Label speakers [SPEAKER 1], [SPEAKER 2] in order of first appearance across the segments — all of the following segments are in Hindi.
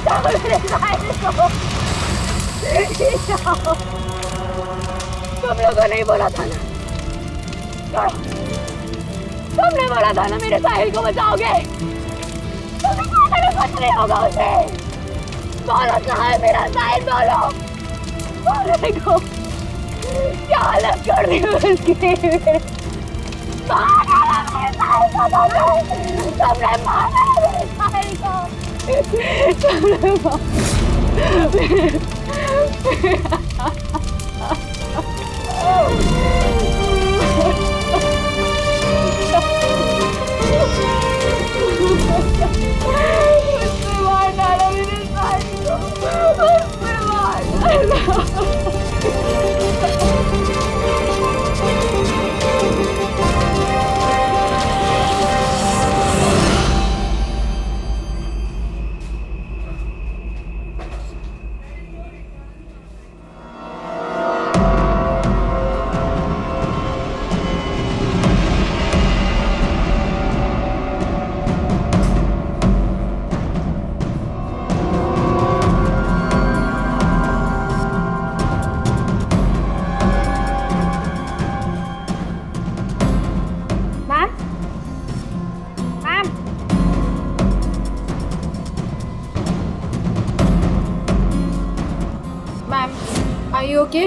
[SPEAKER 1] मेरे साहिल को। तुम लोगों ने बोला था ना, तुमने बोला था ना मेरे साहिल को बचाओगे। तुमने कहा था ना कुछ नहीं होगा उसे। बोलो कहाँ है मेरा साहिल, बोलो। बोलने को क्या हालत कर दी उसकी। मारा मेरे साहिल को, तुमने मारा मेरे साहिल को। मार डाला मेरे साहिल को, मार डाला।
[SPEAKER 2] ओके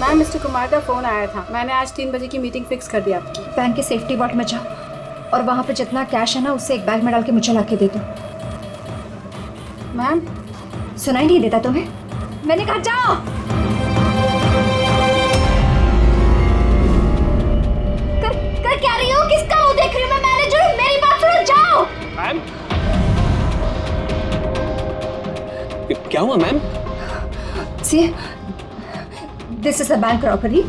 [SPEAKER 2] मैम, मिस्टर कुमार का फ़ोन आया था। मैंने आज 3 बजे की मीटिंग फिक्स कर दी आपकी।
[SPEAKER 3] बैंक के सेफ्टी वॉल्ट में जाओ और वहाँ पे जितना कैश है ना उससे एक बैग में डाल के मुझे ला के दे दो।
[SPEAKER 2] मैम
[SPEAKER 3] सुनाई नहीं देता तुम्हें? मैंने कहा जाओ। कर क्या रही हो? किसका मुंह देख रही हो? मैं मैनेजर हूँ, मेरी बात सुनो, जाओ।
[SPEAKER 4] मैम क्या हुआ ma'am?
[SPEAKER 3] See, this is a bank robbery.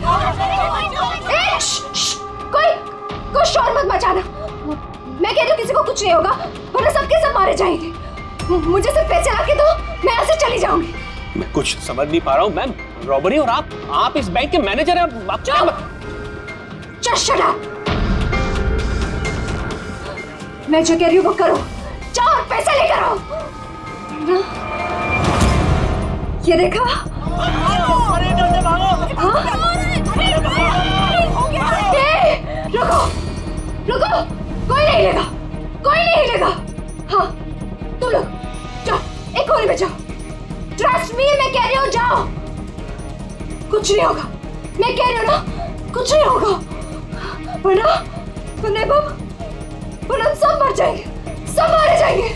[SPEAKER 3] कोई शोर मत मचाना। मैं कह रही हूँ किसी को कुछ नहीं होगा, वरना सबके सब मारे जाएंगे। मुझे सिर्फ पैसे लाके दो, मैं यहाँ से चली जाऊंगी।
[SPEAKER 4] मैं कुछ समझ नहीं पा रहा हूँ मैम। रॉबरी और आप इस बैंक के मैनेजर हैं। आप
[SPEAKER 3] Just shut up. मैं जो कह रही हूँ वो करो। जाओ और पैसे लेकर आओ। ये देखा? रुको, कोई नहीं लेगा। हाँ, तुम लोग जाओ, एक कोने में जाओ। ट्रस्ट मी, मैं कह रही हूँ जाओ। कुछ नहीं होगा, मैं कह रही हूँ ना, कुछ नहीं होगा। वरना हम सब मर जाएंगे, सब मारे जाएंगे।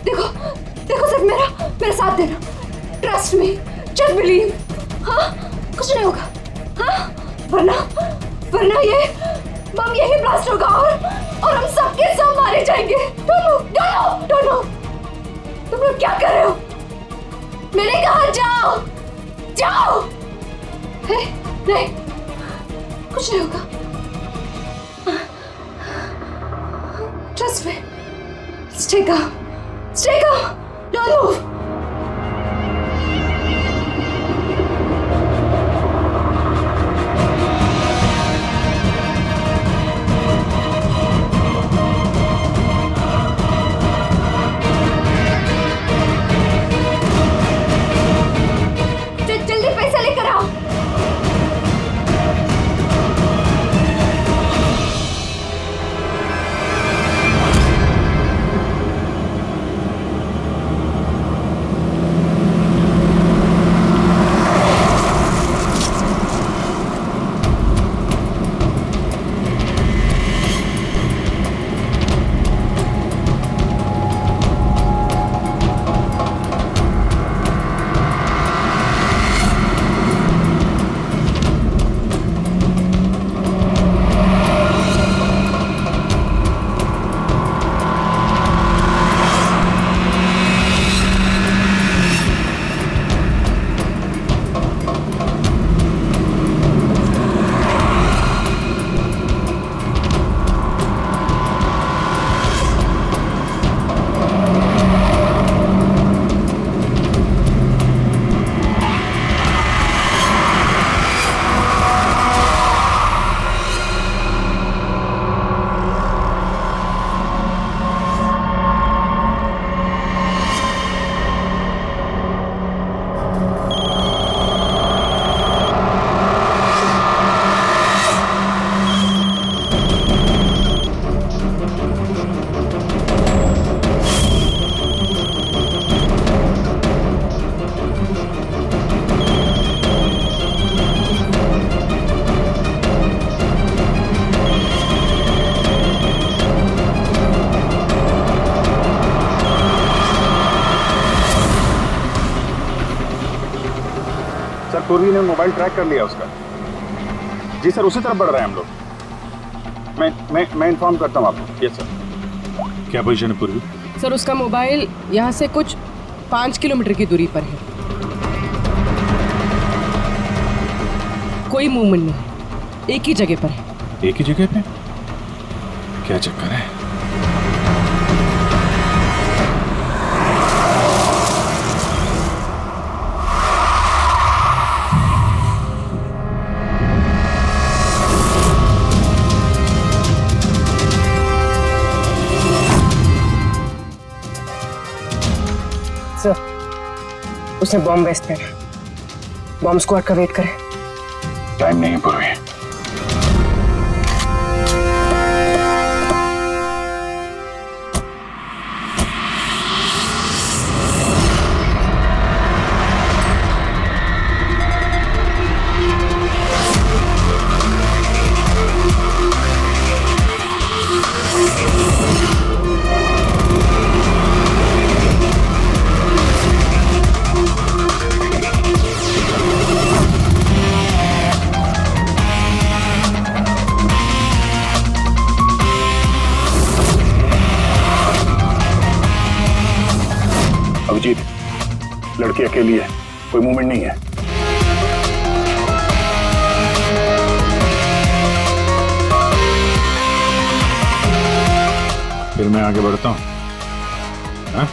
[SPEAKER 3] देखो सिर्फ मेरा साथ देना। Trust me, just believe. हाँ, कुछ नहीं होगा। हाँ, वरना ये बम यही ब्लास्ट होगा और हम सबके सब मारे जाएंगे। Don't know. तुम लोग क्या कर रहे हो? मैंने कहा जाओ। नहीं, कुछ नहीं होगा। Trust me. Stay calm. Don't move. जल्दी पैसा लेकर आओ।
[SPEAKER 5] पूर्वी ने मोबाइल ट्रैक कर लिया उसका। जी सर, उसी तरफ बढ़ रहे हैं हम लोग। मैं इन्फॉर्म करता हूँ आपको। Yes sir. क्या पोजीशन है पूर्वी?
[SPEAKER 6] सर उसका मोबाइल यहाँ से कुछ 5 किलोमीटर की दूरी पर है। कोई मूवमेंट नहीं, एक ही जगह पर है।
[SPEAKER 5] एक ही जगह पे? क्या चक्कर है?
[SPEAKER 6] सर उसने बॉम्ब वेस्ट पहना, बॉम्ब स्क्वाड का वेट करें।
[SPEAKER 5] टाइम नहीं है पूर्वी। अभिजीत, लड़की अकेली है, कोई मूवमेंट नहीं है। फिर मैं आगे बढ़ता हूँ। हाँ?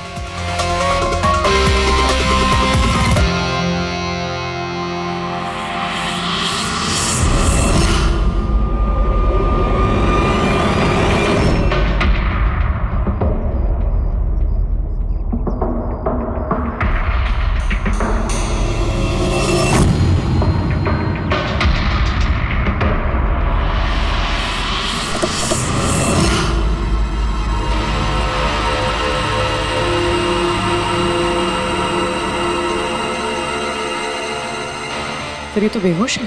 [SPEAKER 6] सर ये तो बेहोश है।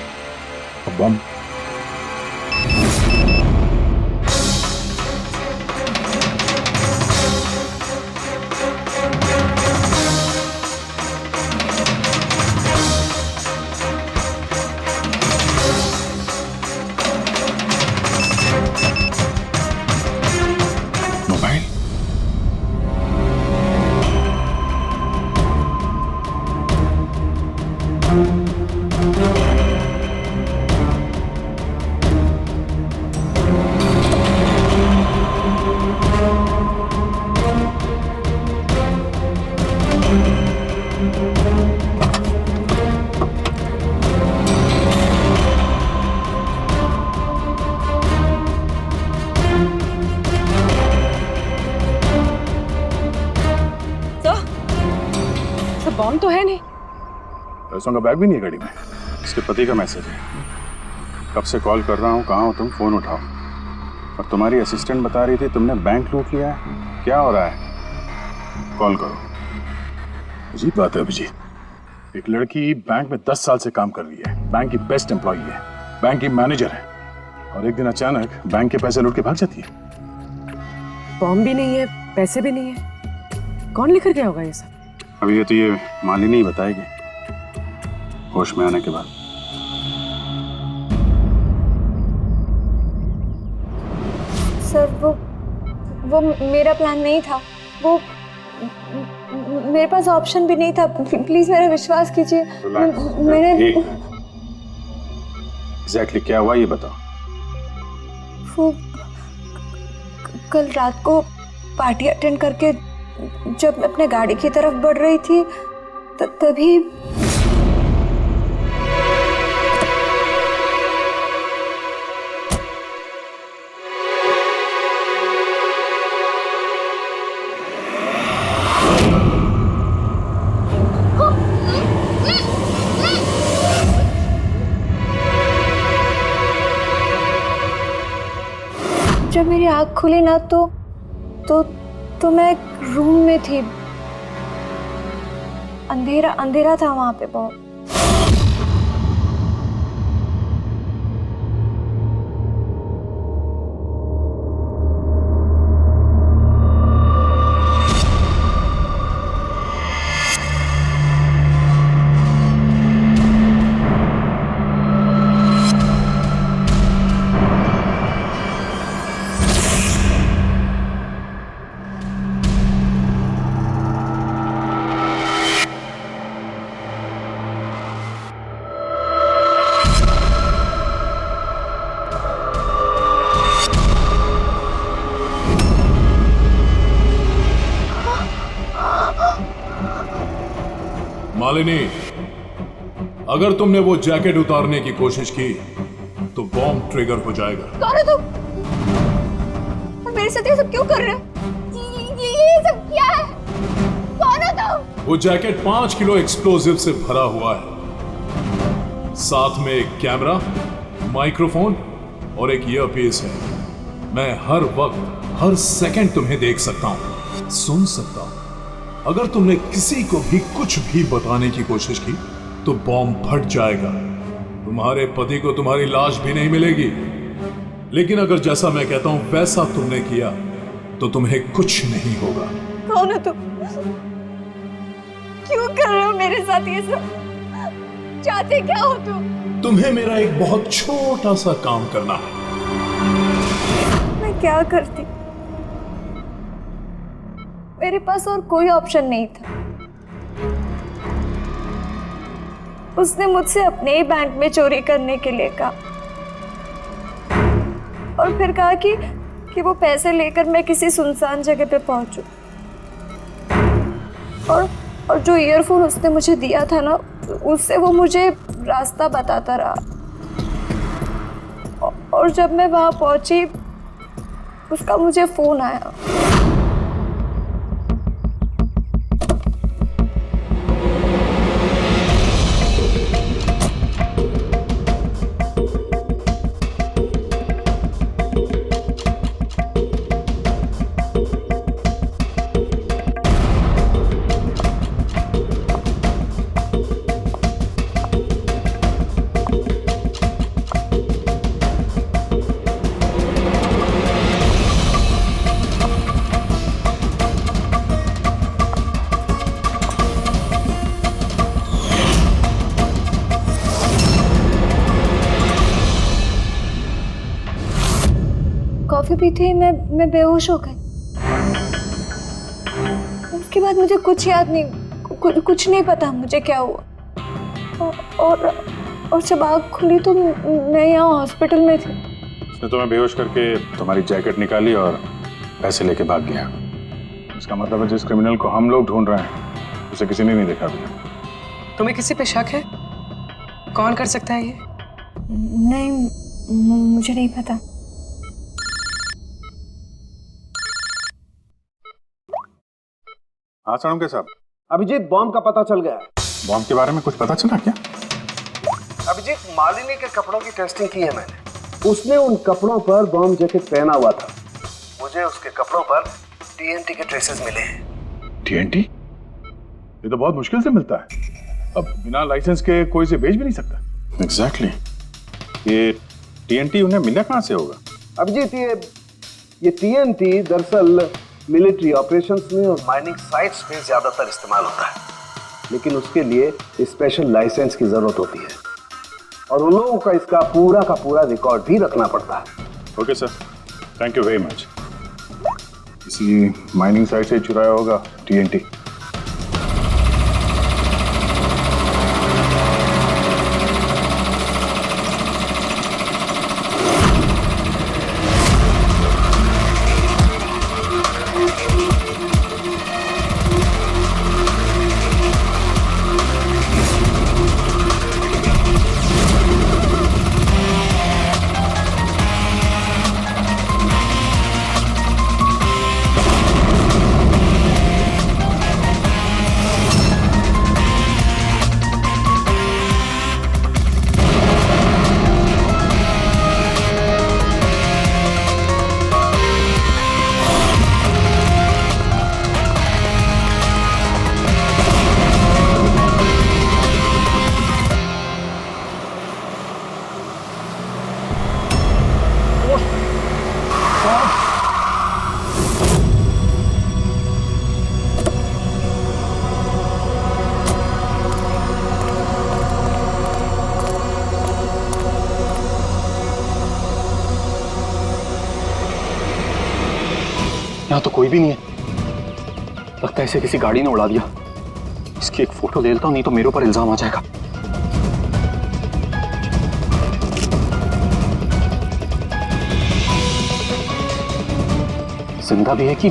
[SPEAKER 5] बम। मोबाइल।
[SPEAKER 6] सर बॉम्ब तो है नहीं।
[SPEAKER 5] पैसों का बैग भी नहीं है गाड़ी में। इसके पति का मैसेज है। कब से कॉल कर रहा हूँ, कहाँ हो तुम, फोन उठाओ। और तुम्हारी असिस्टेंट बता रही थी तुमने बैंक लूट लिया है। क्या हो रहा है? कॉल करो। अजीब बात है अभिजीत, एक लड़की बैंक में 10 साल से काम कर रही है, बैंक की बेस्ट एम्प्लॉई है, बैंक की मैनेजर है, और एक दिन अचानक बैंक के पैसे लूट के भाग जाती है।
[SPEAKER 6] बॉम्ब भी नहीं है, पैसे भी नहीं है, कौन लेकर गया होगा ये सब?
[SPEAKER 5] अभी ये तो ये मालिनी ही बताएगी होश में आने के बाद।
[SPEAKER 3] सर वो मेरा प्लान नहीं था। वो मेरे पास ऑप्शन भी नहीं था। प्लीज मेरा विश्वास कीजिए। मैंने
[SPEAKER 5] एग्जैक्टली क्या हुआ ये बताओ।
[SPEAKER 3] वो कल रात को पार्टी अटेंड करके जब मैं अपने गाड़ी की तरफ बढ़ रही थी तभी जब मेरी आँख खुली ना तो मैं एक रूम में थी। अंधेरा अंधेरा था वहां पे बहुत।
[SPEAKER 7] मालिनी, अगर तुमने वो जैकेट उतारने की कोशिश की तो बॉम्ब ट्रिगर हो जाएगा।
[SPEAKER 3] कौन हो तुम? और मेरे साथ ये सब क्यों कर रहे हो? ये सब क्या है? कौन हो तुम?
[SPEAKER 7] वो जैकेट 5 किलो एक्सप्लोजिव से भरा हुआ है। साथ में एक कैमरा, माइक्रोफोन और एक ईयरपीस है। मैं हर वक्त, हर सेकंड तुम्हें देख सकता हूं, सुन सकता हूं। अगर तुमने किसी को भी कुछ भी बताने की कोशिश की तो बॉम्ब फट जाएगा। तुम्हारे पति को तुम्हारी लाश भी नहीं मिलेगी। लेकिन अगर जैसा मैं कहता हूं वैसा तुमने किया तो तुम्हें कुछ नहीं होगा।
[SPEAKER 3] कौन हो तुम? क्यों कर रहे हो मेरे साथ ये सब? चाहते क्या हो तुम?
[SPEAKER 7] तुम्हें मेरा एक बहुत छोटा सा काम करना है।
[SPEAKER 3] मैं क्या करती? मेरे पास और कोई ऑप्शन नहीं था। उसने मुझसे अपने ही बैंक में चोरी करने के लिए कहा और फिर कहा कि वो पैसे लेकर मैं किसी सुनसान जगह पे पहुंचूं। और जो ईयरफोन उसने मुझे दिया था ना, उससे वो मुझे रास्ता बताता रहा। और जब मैं वहां पहुंची, उसका मुझे फोन आया। कॉफी पी थी, मैं बेहोश हो गई। उसके बाद मुझे कुछ याद नहीं, कुछ नहीं पता मुझे क्या हुआ। और जब आँख खुली तो मैं यहाँ हॉस्पिटल में थी।
[SPEAKER 5] उसने तुम्हें बेहोश करके तुम्हारी जैकेट निकाली और पैसे लेके भाग गया। इसका मतलब है जिस क्रिमिनल को हम लोग ढूंढ रहे हैं उसे किसी ने नहीं देखा अभी।
[SPEAKER 6] तुम्हें किसी पे शक है? कौन कर सकता है ये?
[SPEAKER 3] नहीं, मुझे नहीं पता।
[SPEAKER 5] हाँ साणुके साहब।
[SPEAKER 8] अभिजीत, बॉम्ब का पता चल गया है।
[SPEAKER 5] बॉम्ब के बारे में कुछ पता चला क्या?
[SPEAKER 8] अभिजीत, मालिनी के कपड़ों की टेस्टिंग की है मैंने। उसने उन कपड़ों पर बॉम्ब जैकेट पहना हुआ था। मुझे उसके कपड़ों पर टीएनटी के ट्रेसेस मिले हैं।
[SPEAKER 5] टीएनटी? ये तो बहुत मुश्किल से मिलता है। अब बिना लाइसेंस के कोई से बेच भी नहीं सकता। एग्जैक्टली। ये टीएनटी उन्हें मिला कहाँ से होगा?
[SPEAKER 8] अभिजीत, ये टीएनटी दरअसल मिलिट्री ऑपरेशंस में और माइनिंग साइट्स में ज्यादातर इस्तेमाल होता है, लेकिन उसके लिए स्पेशल लाइसेंस की जरूरत होती है और उन लोगों का इसका पूरा का पूरा रिकॉर्ड भी रखना पड़ता है।
[SPEAKER 5] Okay sir, thank you very much. किसी माइनिंग साइट से चुराया होगा टीएनटी।
[SPEAKER 4] यहाँ तो कोई भी नहीं है। लगता है इसे किसी गाड़ी ने उड़ा दिया। इसकी एक फोटो ले लेता हूँ, नहीं तो मेरे ऊपर इल्जाम आ जाएगा। जिंदा भी है कि?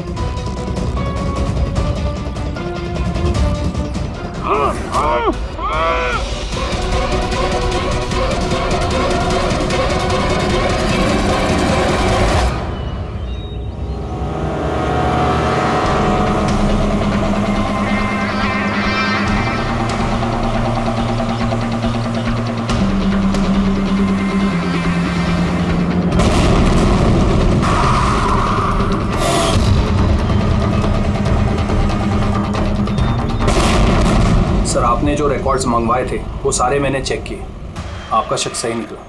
[SPEAKER 9] सर, आपने जो रिकॉर्ड्स मंगवाए थे वो सारे मैंने चेक किए। आपका शक सही निकला।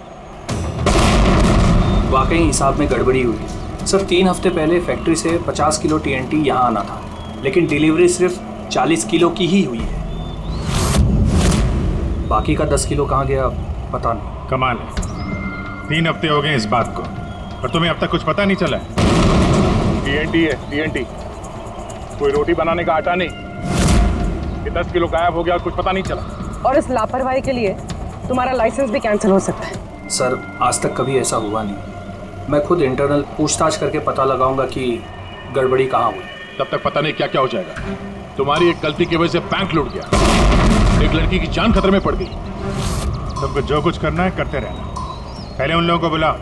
[SPEAKER 9] वाकई हिसाब में गड़बड़ी हुई है। सर, 3 हफ्ते पहले फैक्ट्री से 50 किलो TNT यहाँ आना था, लेकिन डिलीवरी सिर्फ 40 किलो की ही हुई है। बाकी का 10 किलो कहाँ गया पता नहीं।
[SPEAKER 5] कमाल है, 3 हफ्ते हो गए इस बात को और तुम्हें अब तक कुछ पता नहीं चला है। TNT है TNT, कोई रोटी बनाने का आटा नहीं। ये 10 किलो गायब हो गया और कुछ पता नहीं चला।
[SPEAKER 6] और इस लापरवाही के लिए तुम्हारा लाइसेंस भी कैंसिल हो सकता है।
[SPEAKER 9] सर, आज तक कभी ऐसा हुआ नहीं। मैं खुद इंटरनल पूछताछ करके पता लगाऊंगा कि गड़बड़ी कहाँ हुई।
[SPEAKER 7] तब तक पता नहीं क्या क्या हो जाएगा। तुम्हारी एक गलती की वजह से बैंक लूट गया, एक लड़की की जान खतरे में पड़ गई।
[SPEAKER 5] तुमको जो कुछ करना है करते रहना। पहले उन लोगों को बुला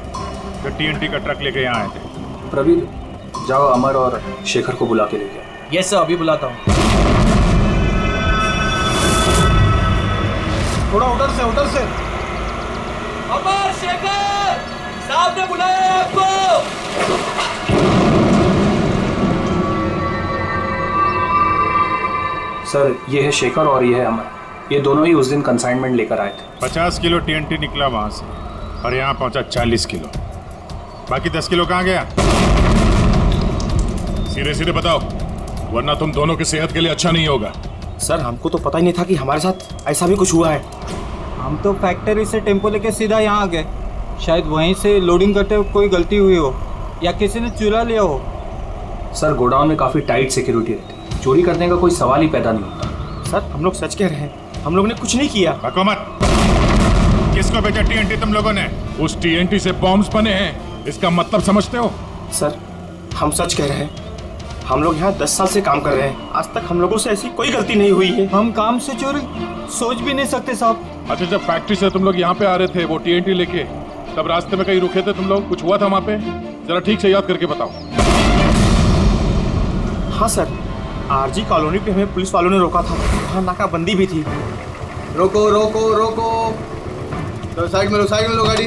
[SPEAKER 5] जो TNT का ट्रक लेके यहाँ आए थे।
[SPEAKER 9] प्रवीण, जाओ अमर और शेखर को बुला के लेके आओ।
[SPEAKER 10] यस सर, अभी बुलाता हूँ। थोड़ा उधर से। अमर, शेखर साहब ने बुलाया है आपको।
[SPEAKER 9] सर, ये है शेखर और ये है अमर। ये दोनों ही उस दिन कंसाइनमेंट लेकर आए थे।
[SPEAKER 5] 50 किलो TNT निकला वहां से और यहाँ पहुंचा 40 किलो। बाकी 10 किलो कहाँ गया?
[SPEAKER 7] सीधे सीधे बताओ, वरना तुम दोनों की सेहत के लिए अच्छा नहीं होगा।
[SPEAKER 10] सर, हमको तो पता ही नहीं था कि हमारे साथ ऐसा भी कुछ हुआ है।
[SPEAKER 11] हम तो फैक्ट्री से टेम्पो लेके सीधा यहाँ आ गए। शायद वहीं से लोडिंग करते हुए कोई गलती हुई हो या किसी ने चुरा लिया हो।
[SPEAKER 9] सर, गोडाउन में काफ़ी टाइट सिक्योरिटी रहती है, चोरी करने का कोई सवाल ही पैदा नहीं होता।
[SPEAKER 10] सर, हम लोग सच कह रहे हैं, हम लोग ने कुछ नहीं किया।
[SPEAKER 5] बको मत। किसको भेजा TNT तुम लोगों ने?
[SPEAKER 7] उस TNT से बॉम्ब्स बने हैं, इसका मतलब समझते हो?
[SPEAKER 10] सर, हम सच कह रहे हैं, हम लोग यहाँ 10 साल से काम कर रहे हैं। आज तक हम लोगों से ऐसी कोई गलती नहीं हुई है।
[SPEAKER 11] हम काम से चोरी सोच भी नहीं सकते साहब।
[SPEAKER 7] अच्छा, जब फैक्ट्री से तुम लोग यहाँ पे आ रहे थे वो TNT लेके, तब रास्ते में कहीं रुके थे तुम लोग? कुछ हुआ था वहाँ पे? जरा ठीक से याद करके बताओ।
[SPEAKER 10] हाँ सर, RG कॉलोनी पे हमें पुलिस वालों ने रोका था। वहाँ नाकाबंदी भी थी।
[SPEAKER 8] रोको रोको रोको, तो साइड में लो गाड़ी।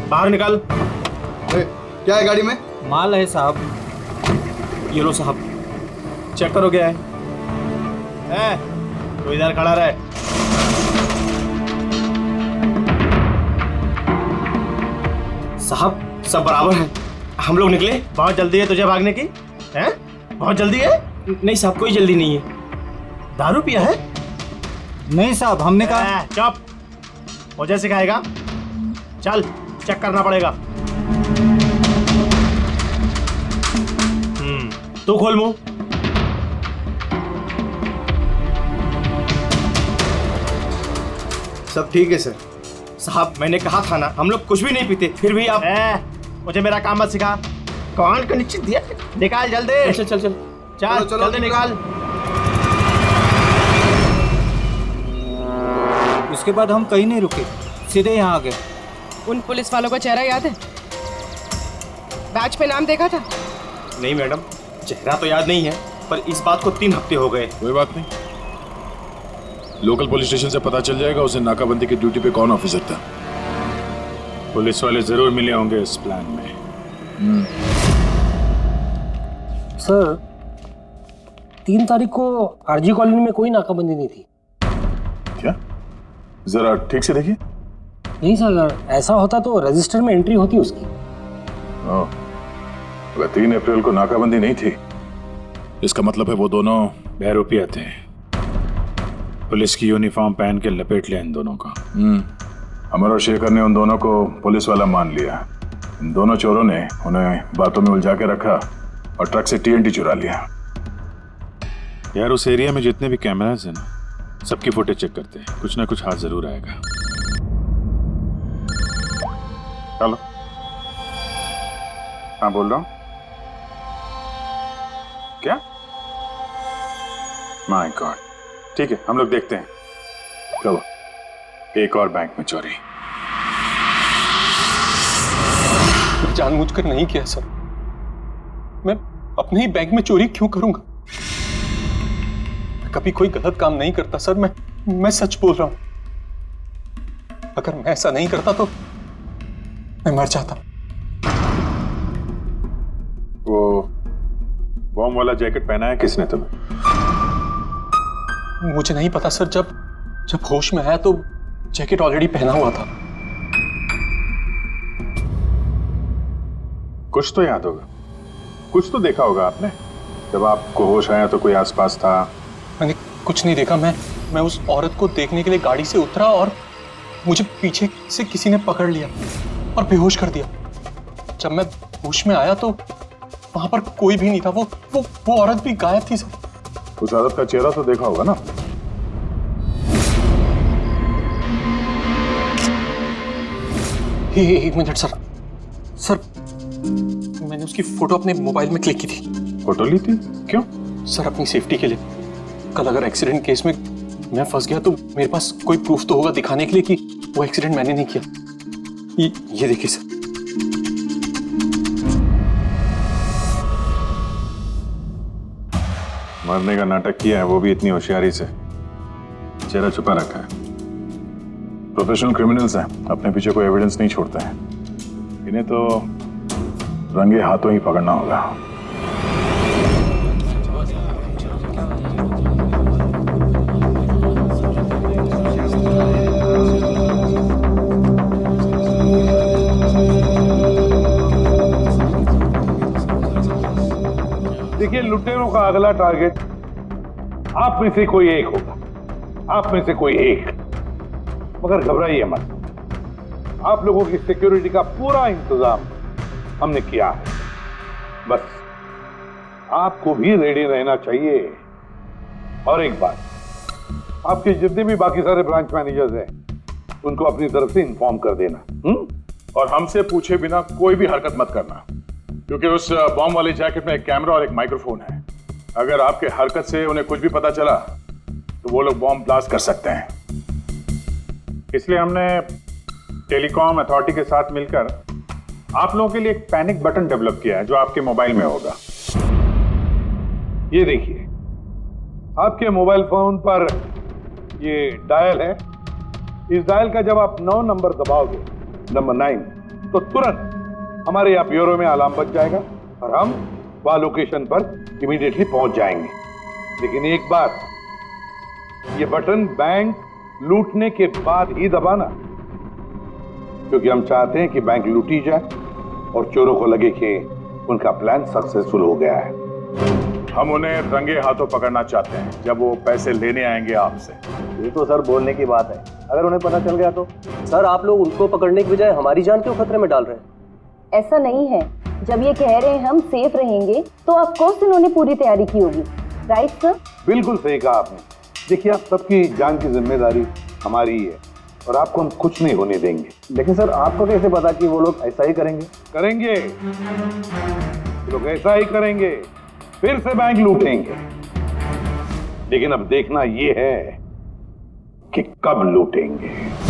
[SPEAKER 10] बाहर निकाल।
[SPEAKER 8] क्या है गाड़ी में?
[SPEAKER 11] माल है साहब।
[SPEAKER 10] ये लो साहब, चेक करो क्या है। तो इधर खड़ा रहे। साहब, सब बराबर है। हम लोग निकले। बहुत जल्दी है तुझे भागने की? हैं? बहुत जल्दी है? नहीं साहब, कोई जल्दी नहीं है। दारू पिया है?
[SPEAKER 11] नहीं साहब, हमने कहा।
[SPEAKER 10] चुप, मुझे सिखाएगा? चल, चेक करना पड़ेगा। तू खोल मुंह।
[SPEAKER 8] सब ठीक है सर।
[SPEAKER 10] साहब, मैंने कहा था ना, हम लोग कुछ भी नहीं पीते, फिर भी आप मुझे मेरा काम मत सिखा। कौन का नीचे दिया? निकाल जल्दी। चल चल चल चल, जल्दी निकाल।
[SPEAKER 11] उसके बाद हम कहीं नहीं रुके, सीधे यहाँ आ गए।
[SPEAKER 6] उन पुलिस वालों का चेहरा याद है? बैच पे नाम देखा था?
[SPEAKER 10] नहीं मैडम, चेहरा तो याद नहीं है, पर इस बात को 3 हफ्ते हो गए।
[SPEAKER 7] कोई बात नहीं, लोकल पुलिस स्टेशन से पता चल जाएगा उसे नाकाबंदी की ड्यूटी पे कौन ऑफिसर था।
[SPEAKER 5] पुलिस वाले जरूर मिले होंगे इस प्लान में।
[SPEAKER 12] सर, 3 तारीख को RG कॉलोनी में कोई नाकाबंदी नहीं थी।
[SPEAKER 5] क्या? जरा ठीक से देखिए।
[SPEAKER 12] नहीं सर, अगर ऐसा होता तो रजिस्टर में एंट्री होती उसकी।
[SPEAKER 5] 3 अप्रैल को नाकाबंदी नहीं थी।
[SPEAKER 7] इसका मतलब है वो दोनों
[SPEAKER 5] बहरूपिया थे। पुलिस की यूनिफॉर्म पहन के लपेट लिया इन दोनों का।
[SPEAKER 7] अमर और शेखर ने उन दोनों को पुलिस वाला मान लिया। इन दोनों चोरों ने उन्हें बातों में उलझा के रखा और ट्रक से TNT चुरा लिया।
[SPEAKER 5] यार, उस एरिया में जितने भी कैमरास हैं ना, सबकी फुटेज चेक करते हैं, कुछ ना कुछ हाथ जरूर आएगा। चलो। हाँ, बोल रहा हूँ। क्या? My God. ठीक है, हम लोग देखते हैं। कब एक और बैंक में चोरी?
[SPEAKER 4] जानबूझकर नहीं किया सर। मैं अपने ही बैंक में चोरी क्यों करूंगा? मैं कभी कोई गलत काम नहीं करता सर। मैं सच बोल रहा हूं। अगर मैं ऐसा नहीं करता तो मैं मर जाता।
[SPEAKER 5] वो बॉम्ब वाला जैकेट पहना है किसने तुम्हें?
[SPEAKER 4] मुझे नहीं पता सर। जब होश में आया तो जैकेट ऑलरेडी पहना हुआ था।
[SPEAKER 5] कुछ तो याद होगा, कुछ तो देखा होगा आपने। जब आपको होश आया तो कोई आसपास था?
[SPEAKER 4] मैंने कुछ नहीं देखा। मैं उस औरत को देखने के लिए गाड़ी से उतरा और मुझे पीछे से किसी ने पकड़ लिया और बेहोश कर दिया। जब मैं होश में आया तो वहां पर कोई भी नहीं था। वो औरत भी गायब थी सर।
[SPEAKER 5] उस औरत का चेहरा तो देखा होगा ना?
[SPEAKER 4] एक मिनट सर, मैंने उसकी फोटो अपने मोबाइल में क्लिक की थी।
[SPEAKER 5] फोटो ली थी? क्यों?
[SPEAKER 4] सर अपनी सेफ्टी के लिए। कल अगर एक्सीडेंट केस में मैं फंस गया तो मेरे पास कोई प्रूफ तो होगा दिखाने के लिए कि वो एक्सीडेंट मैंने नहीं किया। ये देखिए सर।
[SPEAKER 5] मरने का नाटक किया है, वो भी इतनी होशियारी से। चेहरा छुपा रखा है। प्रोफेशनल क्रिमिनल्स हैं, अपने पीछे कोई एविडेंस नहीं छोड़ते हैं। इन्हें तो रंगे हाथों ही पकड़ना होगा।
[SPEAKER 8] देखिए, लुटेरों का अगला टारगेट आप में से कोई एक होगा। आप में से कोई एक। मगर घबराइए मत, आप लोगों की सिक्योरिटी का पूरा इंतजाम हमने किया है। बस आपको भी रेडी रहना चाहिए। और एक बात, आपके जितने भी बाकी सारे ब्रांच मैनेजर्स हैं उनको अपनी तरफ से इन्फॉर्म कर देना।
[SPEAKER 5] और हमसे पूछे बिना कोई भी हरकत मत करना, क्योंकि उस बॉम्ब वाले जैकेट में एक कैमरा और एक माइक्रोफोन है। अगर आपके हरकत से उन्हें कुछ भी पता चला तो वो लोग बॉम्ब ब्लास्ट कर सकते हैं। इसलिए हमने टेलीकॉम अथॉरिटी के साथ मिलकर आप लोगों के लिए एक पैनिक बटन डेवलप किया है जो आपके मोबाइल में होगा।
[SPEAKER 8] ये देखिए, आपके मोबाइल फोन पर ये डायल है। इस डायल का जब आप 9 नंबर दबाओगे, नंबर 9, तो तुरंत हमारे यहाँ ब्यूरो में अलार्म बज जाएगा और हम वह लोकेशन पर इमीडिएटली पहुंच जाएंगे। लेकिन एक बात, ये बटन बैंक लूटने के बाद ही दबाना, क्योंकि हम चाहते हैं कि बैंक लूटी जाए और चोरों को लगे कि उनका प्लान सक्सेसफुल हो गया है।
[SPEAKER 5] हम उन्हें रंगे हाथों पकड़ना चाहते हैं जब वो पैसे लेने आएंगे आपसे।
[SPEAKER 13] ये तो सर बोलने की बात है, अगर उन्हें पता चल गया तो? सर आप लोग उनको पकड़ने की बजाय हमारी जान क्यों खतरे में डाल रहे हैं?
[SPEAKER 14] ऐसा नहीं है। जब ये कह रहे हैं हम सेफ रहेंगे तो ऑफ कोर्स इन्होंने पूरी तैयारी की होगी। Right sir?
[SPEAKER 8] बिल्कुल सही कहा आपने। देखिए, आप सबकी जान की जिम्मेदारी हमारी ही है और आपको हम कुछ नहीं होने देंगे।
[SPEAKER 13] लेकिन सर आपको कैसे पता कि वो लोग ऐसा ही करेंगे?
[SPEAKER 8] करेंगे, लोग ऐसा ही करेंगे, फिर से बैंक लूटेंगे। लेकिन अब देखना ये है कि कब लूटेंगे।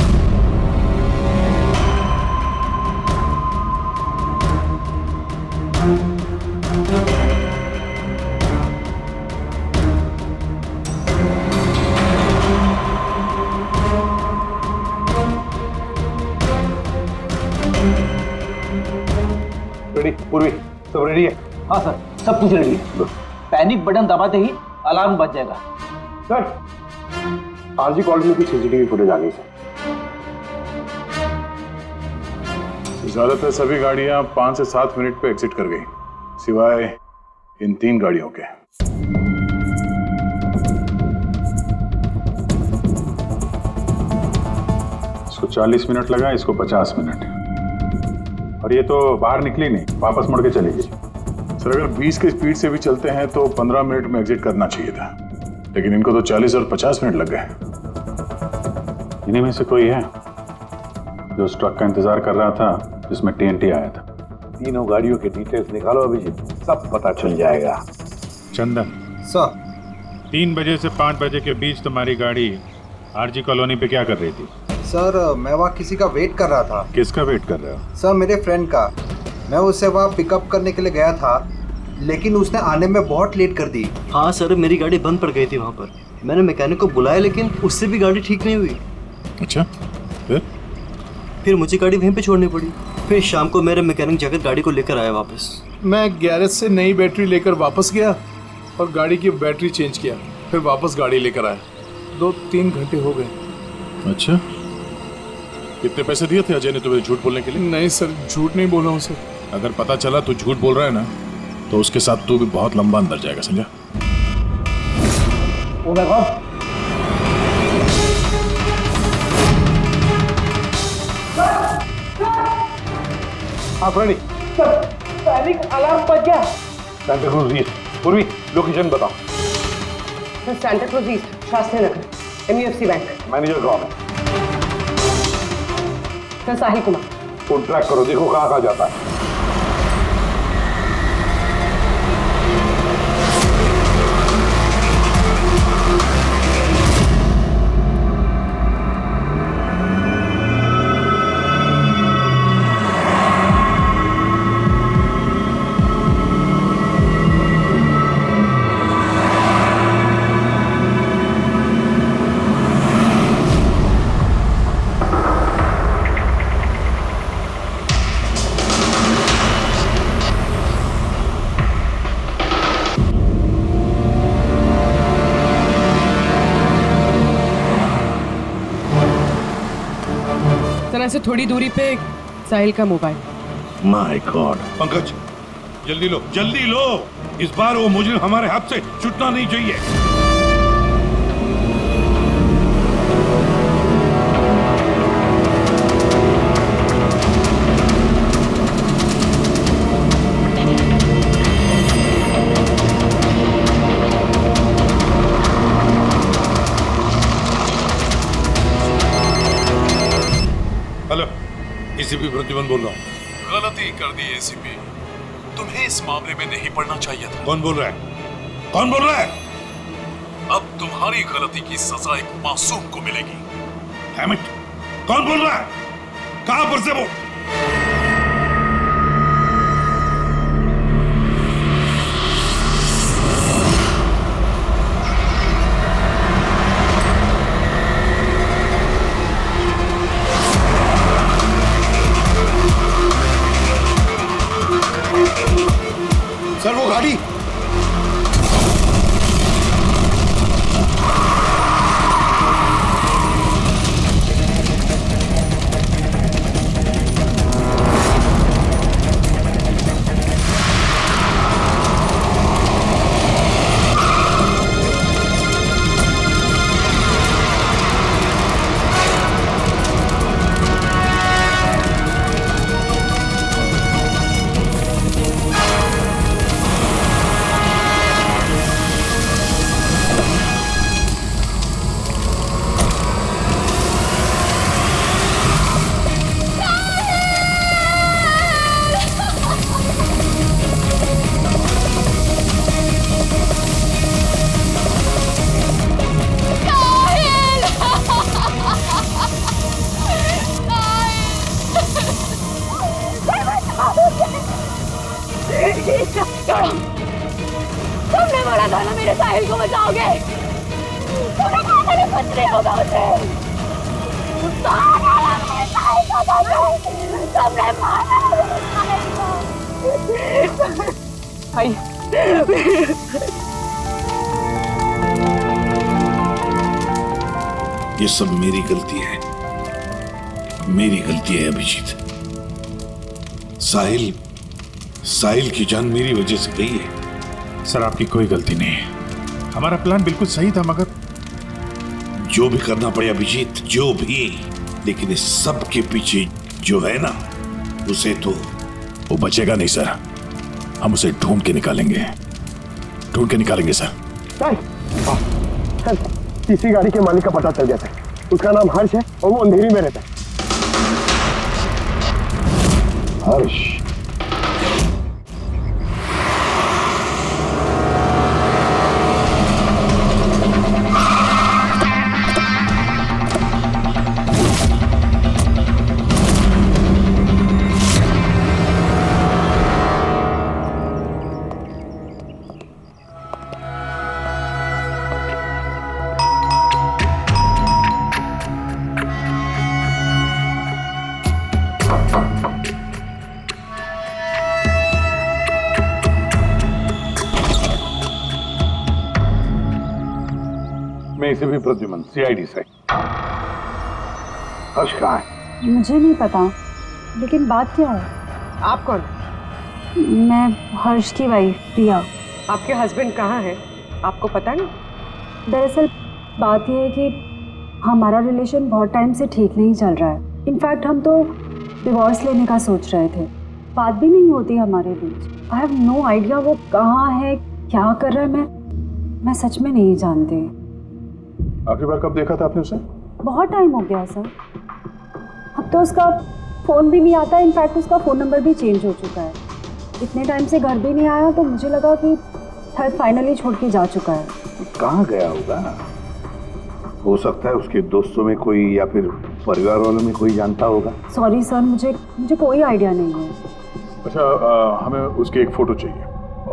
[SPEAKER 8] रेडी? पूर्वी सब रेडी है?
[SPEAKER 15] हाँ सर, सब कुछ रेडी है। पैनिक बटन दबाते ही अलार्म बज जाएगा।
[SPEAKER 8] सर, आरजी कॉलोनी की सीसीटीवी फुटेज आ गई सर।
[SPEAKER 5] ज्यादातर सभी गाड़ियां 5 से 7 मिनट पे एग्जिट कर गई, सिवाय इन 3 गाड़ियों के। इसको 40 मिनट लगा, इसको 50 मिनट। और ये तो बाहर निकली नहीं, वापस मुड़ के चली गई। सर अगर 20 की स्पीड से भी चलते हैं तो 15 मिनट में एग्जिट करना चाहिए था, लेकिन इनको तो 40 और 50 मिनट लग गए। इन्हीं में से कोई है जो उस ट्रक का इंतजार कर रहा था जिसमें TNT आया था?
[SPEAKER 8] तीनों गाड़ियों के डिटेल्स निकालो अभिजीत, सब पता चल जाएगा।
[SPEAKER 16] चंदन
[SPEAKER 11] सर,
[SPEAKER 16] 3 बजे से 5 बजे के बीच तुम्हारी गाड़ी
[SPEAKER 5] आरजी कॉलोनी पे क्या कर रही थी?
[SPEAKER 11] सर मैं वहाँ किसी का वेट कर रहा था।
[SPEAKER 5] किसका वेट कर रहे हो?
[SPEAKER 11] सर मेरे फ्रेंड का। मैं उसे वहाँ पिकअप करने के लिए गया था, लेकिन उसने आने में बहुत लेट कर दी।
[SPEAKER 16] हाँ सर, मेरी गाड़ी बंद पड़ गई थी वहाँ पर। मैंने मैकेनिक को बुलाया, लेकिन उससे भी गाड़ी ठीक नहीं हुई।
[SPEAKER 5] अच्छा,
[SPEAKER 16] फिर मुझे गाड़ी वहीं पे छोड़नी पड़ी। फिर शाम को मेरे मैकेनिक जाकर गाड़ी को लेकर आया वापस।
[SPEAKER 7] मैं गैरेज से नई बैटरी लेकर वापस गया और गाड़ी की बैटरी चेंज किया, फिर वापस गाड़ी लेकर आया। 2-3 घंटे हो गए।
[SPEAKER 5] अच्छा, कितने पैसे दिए थे अजय ने तुम्हें झूठ बोलने के लिए?
[SPEAKER 7] नहीं सर, झूठ नहीं बोला हूँ सर।
[SPEAKER 5] अगर पता चला तू झूठ बोल रहा है ना, तो उसके साथ तू भी बहुत लंबा अंदर जाएगा, समझा?
[SPEAKER 12] ओ माय गॉड,
[SPEAKER 5] हाँ फ्रेंडी,
[SPEAKER 12] पैनिक अलार्म बज गया।
[SPEAKER 5] सेंटा क्रूज ईस्ट। पूर्वी लोकेशन बताओ।
[SPEAKER 6] Sir Santa Cruz East, Shastri Nagar, MUFC bank.
[SPEAKER 5] Manager कौन है?
[SPEAKER 6] Sir Sahil Kumar.
[SPEAKER 5] Phone track करो, देखो कहाँ कहाँ जाता है।
[SPEAKER 6] तरह से थोड़ी दूरी पे साहिल का मोबाइल।
[SPEAKER 5] My God.
[SPEAKER 17] पंकज, जल्दी लो, जल्दी लो। इस बार वो मुजरिम हमारे हाथ से छूटना नहीं चाहिए। हेलो, एसीपी प्रतिबंध बोल रहा हूँ।
[SPEAKER 7] गलती कर दी एसीपी, तुम्हें इस मामले में नहीं पड़ना चाहिए था।
[SPEAKER 17] कौन बोल रहा है? कौन बोल रहा है?
[SPEAKER 7] अब तुम्हारी गलती की सजा एक मासूम को मिलेगी।
[SPEAKER 17] Damn it! कौन बोल रहा है? कहां पर से बोल?
[SPEAKER 10] सर वो गाड़ी।
[SPEAKER 1] तुमने बोला था ना मेरे साहिल को बचाओगे। तुमने कहा था कुछ नहीं होगा उसे। तुमने मारा
[SPEAKER 6] भाई।
[SPEAKER 17] ये सब मेरी गलती है, मेरी गलती है अभिजीत। साहिल की जान मेरी वजह से गई है।
[SPEAKER 5] सर आपकी कोई गलती नहीं है, हमारा प्लान बिल्कुल सही था, मगर
[SPEAKER 17] जो भी करना पड़े अभिजीत, जो भी, लेकिन इस सब के पीछे जो है ना, उसे तो
[SPEAKER 5] वो बचेगा नहीं सर। हम उसे ढूंढ के निकालेंगे सर।
[SPEAKER 12] किसी गाड़ी के मालिक का पता चल गया था। उसका नाम हर्ष है और वो अंधेरी में रहता है।
[SPEAKER 5] हर्ष? चेन्नई से भी प्रद्युमन, सीआईडी से। हर्ष कहाँ है?
[SPEAKER 14] मुझे नहीं पता, लेकिन बात क्या है?
[SPEAKER 6] आप कौन?
[SPEAKER 14] मैं हर्ष की वाइफ प्रिया।
[SPEAKER 6] आपके हस्बैंड कहाँ है, आपको पता नहीं?
[SPEAKER 14] दरअसल बात यह है कि हमारा रिलेशन बहुत टाइम से ठीक नहीं चल रहा है। इनफैक्ट हम तो डिवोर्स लेने का सोच रहे थे, बात भी नहीं होती हमारे बीच। आई हैव नो आइडिया वो कहाँ है, क्या कर रहा है, मैं सच में नहीं जानती।
[SPEAKER 5] आखिरी बार कब देखा था आपने उसे?
[SPEAKER 14] बहुत टाइम हो गया सर, अब तो उसका फ़ोन भी नहीं आता। इनफैक्ट उसका फ़ोन नंबर भी चेंज हो चुका है। इतने टाइम से घर भी नहीं आया, तो मुझे लगा कि शायद फाइनली छोड़ के जा चुका है।
[SPEAKER 8] कहाँ गया होगा? हो सकता है उसके दोस्तों में कोई या फिर परिवार वालों में कोई जानता होगा।
[SPEAKER 14] सॉरी सर, मुझे कोई आइडिया नहीं है।
[SPEAKER 5] अच्छा, हमें उसकी एक फ़ोटो चाहिए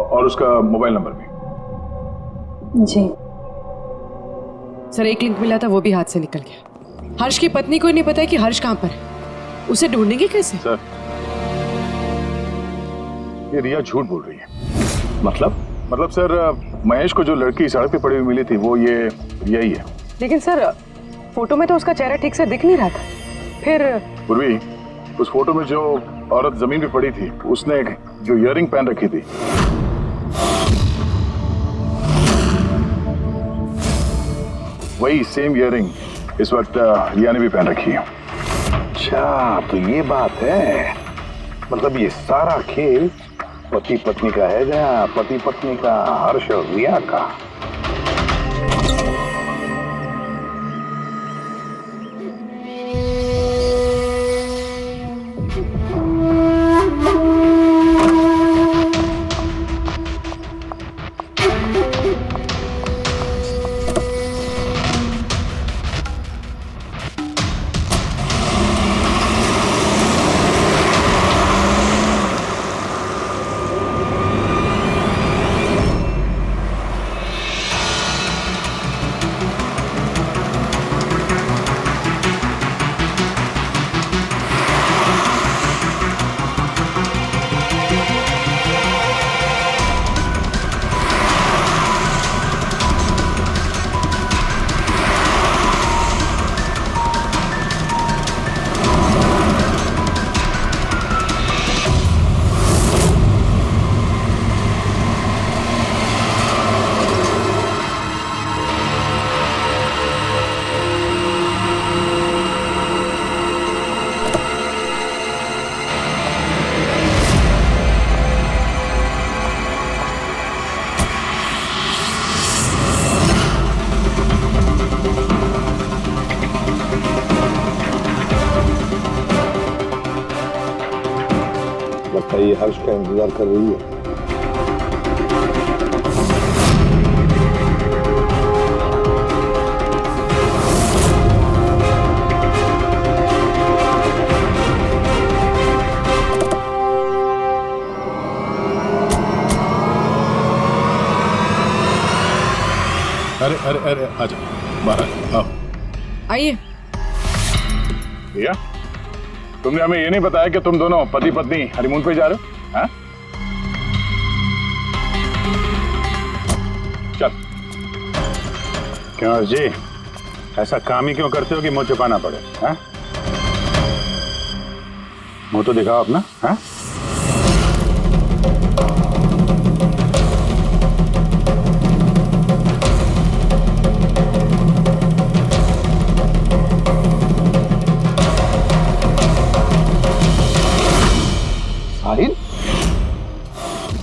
[SPEAKER 5] और उसका मोबाइल नंबर भी।
[SPEAKER 14] जी
[SPEAKER 18] सर, एक लिंक मिला था, वो भी हाथ से निकल गया। हर्ष की पत्नी को नहीं पता है कि हर्ष कहाँ पर है, उसे ढूंढेंगे कैसे?
[SPEAKER 5] सर, ये रिया झूठ बोल रही है। मतलब सर, महेश को जो लड़की सड़क पे पड़ी हुई मिली थी वो ये रिया ही है।
[SPEAKER 6] लेकिन सर, फोटो में तो उसका चेहरा ठीक से दिख नहीं रहा था। फिर
[SPEAKER 5] पूर्वी, उस फोटो में जो औरत जमीन पे पड़ी थी, उसने जो इयररिंग पहन रखी थी, वही सेम इयररिंग इस वक्त रिया ने भी पहन रखी है।
[SPEAKER 8] अच्छा, तो ये बात है। मतलब ये सारा खेल पति पत्नी का है या पति पत्नी का, हर्ष और रिया का? लगता है ये हर्ष का इंतजार कर रही है।
[SPEAKER 5] अरे आजा, बाहर आओ।
[SPEAKER 18] आइए।
[SPEAKER 5] भैया, तुमने हमें ये नहीं बताया कि तुम दोनों पति पत्नी हनीमून पे जा रहे हो? हाँ? चल। क्यों हर्ष जी, ऐसा काम ही क्यों करते हो कि मुंह छुपाना पड़े? हाँ? मुंह तो दिखाओ अपना। हाँ?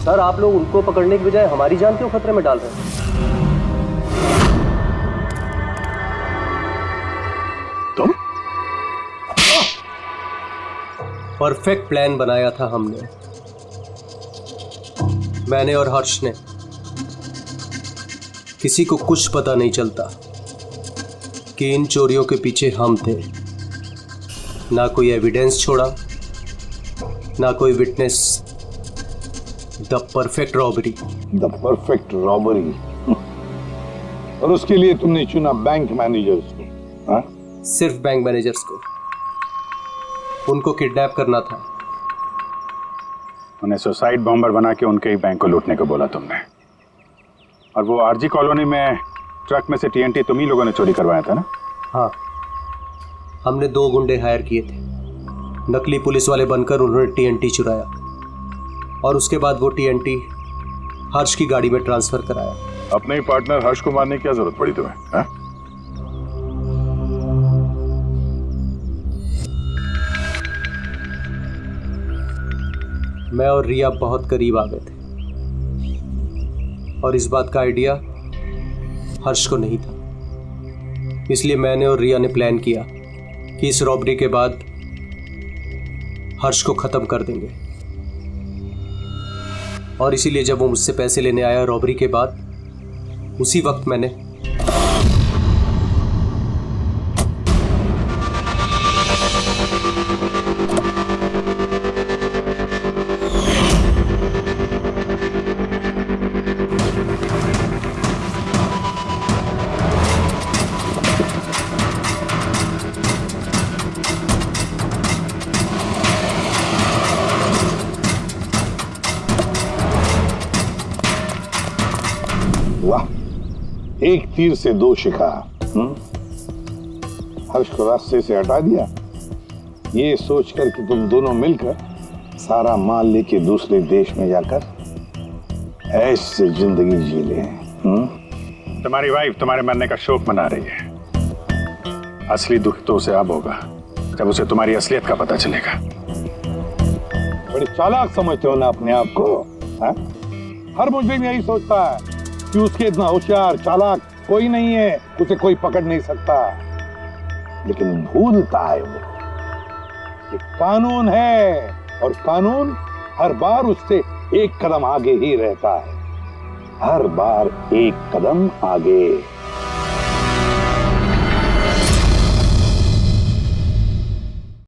[SPEAKER 13] सर, आप लोग उनको पकड़ने की बजाय हमारी जान क्यों खतरे में डाल रहे हैं?
[SPEAKER 5] तुम?
[SPEAKER 13] परफेक्ट प्लान बनाया था हमने, मैंने और हर्ष ने। किसी को कुछ पता नहीं चलता कि इन चोरियों के पीछे हम थे। ना कोई एविडेंस छोड़ा, ना कोई witness. The perfect robbery.
[SPEAKER 8] The perfect robbery. और उसके लिए तुमने चुना बैंक मैनेजर्स को? हाँ?
[SPEAKER 13] सिर्फ बैंक मैनेजर्स को। उनको किडनैप करना था।
[SPEAKER 5] उन्हें सुसाइड बॉम्बर बना के उनके ही बैंक को लूटने को बोला तुमने। और वो आरजी कॉलोनी में ट्रक में से टीएनटी तुम ही लोगों ने चोरी करवाया था ना?
[SPEAKER 13] हाँ, हमने 2 गुंडे हायर किए थे। नकली पुलिस वाले बनकर उन्होंने टीएनटी चुराया और उसके बाद वो टीएनटी हर्ष की गाड़ी में ट्रांसफर कराया।
[SPEAKER 5] अपने ही पार्टनर हर्ष को मारने की क्या जरूरत पड़ी तुम्हें? हा?
[SPEAKER 13] मैं और रिया बहुत करीब आ गए थे और इस बात का आइडिया हर्ष को नहीं था। इसलिए मैंने और रिया ने प्लान किया कि इस रॉबरी के बाद हर्ष को खत्म कर देंगे। और इसीलिए जब वो मुझसे पैसे लेने आया रॉबरी के बाद, उसी वक्त मैंने
[SPEAKER 17] एक तीर से 2 शिकार। हर्ष को रास्ते से हटा दिया, ये सोचकर कि तुम दोनों मिलकर सारा माल लेके दूसरे देश में जाकर ऐश से जिंदगी जी ले।
[SPEAKER 5] तुम्हारी वाइफ तुम्हारे मरने का शोक मना रही है। असली दुख तो उसे अब होगा जब उसे तुम्हारी असलियत का पता चलेगा।
[SPEAKER 17] बड़ी चालाक समझते हो ना अपने आप को? हा? हर मुजरिम यही सोचता है कि उसके इतना होशियार चालाक कोई नहीं है, उसे कोई पकड़ नहीं सकता। लेकिन भूलता है वो कि कानून है और कानून हर बार उससे एक कदम आगे ही रहता है, हर बार एक कदम आगे।